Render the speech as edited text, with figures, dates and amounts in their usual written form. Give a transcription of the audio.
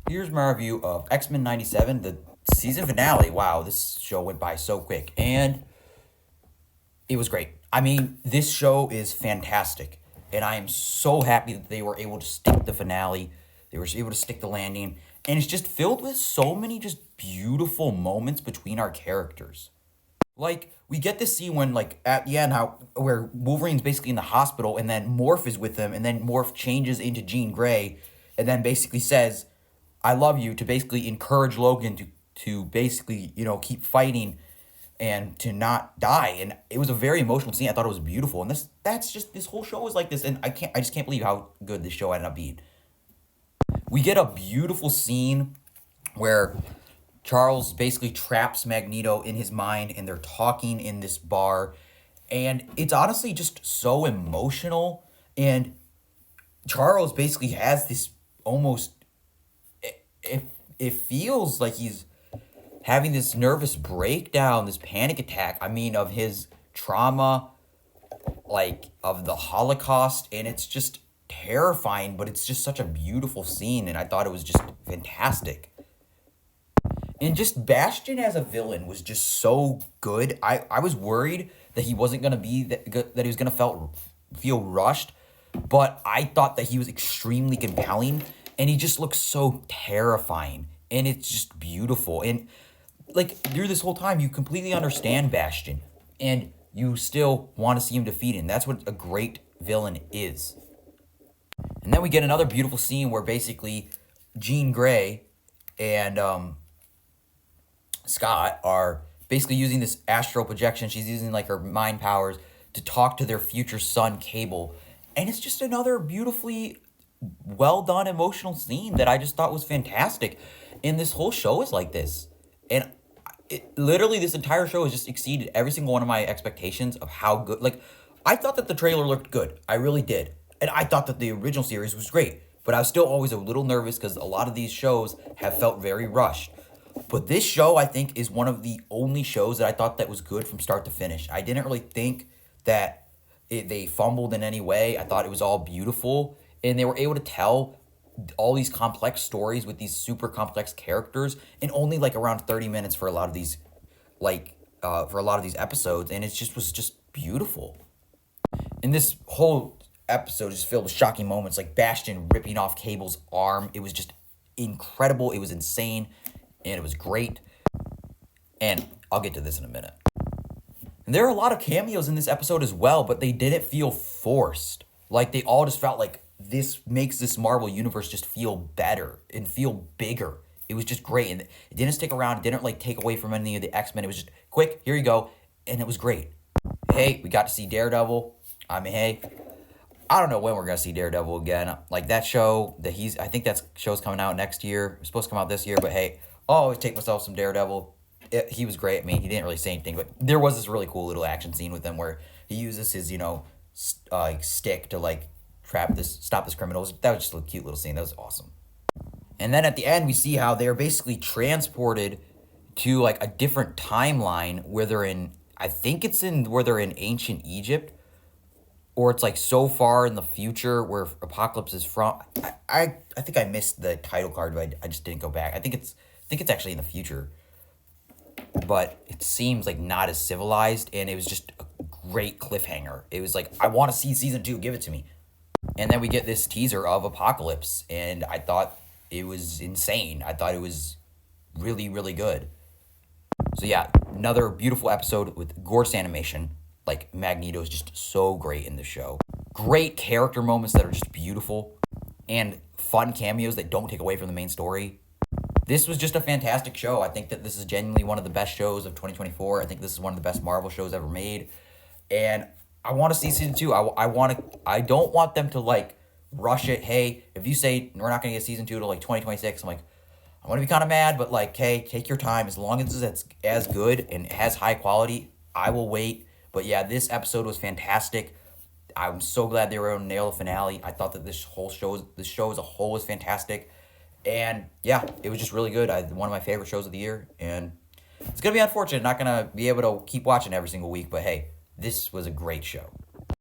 Here's my review of X-Men 97, the season finale. Wow, this show went by so quick. And it was great. I mean, this show is fantastic. And I am so happy that they were able to stick the finale. They were able to stick the landing. And it's just filled with so many just beautiful moments between our characters. Like, we get this scene when, like, at the end, how where Wolverine's basically in the hospital, and then Morph is with him, and then Morph changes into Jean Grey, and then basically says, "I love you," to basically encourage Logan to basically, keep fighting and to not die. And it was a very emotional scene. I thought it was beautiful. And this whole show is like this, and I just can't believe how good this show ended up being. We get a beautiful scene where Charles basically traps Magneto in his mind, and they're talking in this bar, and it's honestly just so emotional. And Charles basically has this almost, it feels like he's having this nervous breakdown, this panic attack. I mean, of his trauma, like of the Holocaust, and it's just terrifying, but it's just such a beautiful scene, and I thought it was just fantastic. And just Bastion as a villain was just so good. I was worried that he wasn't gonna be that good, that he was gonna feel rushed, but I thought that he was extremely compelling, and he just looks so terrifying, and it's just beautiful. And like through this whole time, you completely understand Bastion, and you still want to see him defeated. And that's what a great villain is. And then we get another beautiful scene where basically Jean Grey and Scott are basically using this astral projection. She's using like her mind powers to talk to their future son, Cable. And it's just another beautifully well done emotional scene that I just thought was fantastic. And this whole show is like this. And literally, this entire show has just exceeded every single one of my expectations of how good. Like, I thought that the trailer looked good. I really did. And I thought that the original series was great. But I was still always a little nervous because a lot of these shows have felt very rushed. But this show, I think, is one of the only shows that I thought that was good from start to finish. I didn't really think that they fumbled in any way. I thought it was all beautiful. And they were able to tell all these complex stories with these super complex characters in only like around 30 minutes for a lot of these, episodes. And it just was just beautiful. And this whole episode is filled with shocking moments like Bastion ripping off Cable's arm. It was just incredible. It was insane. And it was great. And I'll get to this in a minute. And there are a lot of cameos in this episode as well, but they didn't feel forced. Like, they all just felt like this makes this Marvel universe just feel better and feel bigger. It was just great. And it didn't stick around. It didn't, take away from any of the X-Men. It was just, quick, here you go. And it was great. Hey, we got to see Daredevil. I mean, hey, I don't know when we're going to see Daredevil again. Like, that show, I think that show's coming out next year. It's supposed to come out this year, but hey, I'll always take myself some Daredevil. He was great. I mean, he didn't really say anything, but there was this really cool little action scene with him where he uses his, stick to, stop this criminal. That was just a cute little scene. That was awesome. And then at the end, we see how they're basically transported to, a different timeline where they're in, I think it's where they're in ancient Egypt, or it's, so far in the future where Apocalypse is from. I think I missed the title card, but I just didn't go back. I think it's actually in the future, but it seems not as civilized, and it was just a great cliffhanger. It was I want to see season 2, give it to me. And then we get this teaser of Apocalypse, and I thought it was insane. I thought it was really, really good. So yeah, another beautiful episode with gorgeous animation. Magneto is just so great in the show. Great character moments that are just beautiful, and fun cameos that don't take away from the main story. This was just a fantastic show. I think that this is genuinely one of the best shows of 2024. I think this is one of the best Marvel shows ever made. And I want to see season 2. I don't want them to rush it. Hey, if you say we're not going to get season 2 until 2026, I'm going to be kind of mad, but hey, take your time. As long as it's as good and has high quality, I will wait. But yeah, this episode was fantastic. I'm so glad they were able to nail the finale. I thought that this show as a whole was fantastic. And yeah, it was just really good. One of my favorite shows of the year. And it's going to be unfortunate, not going to be able to keep watching every single week. But hey, this was a great show.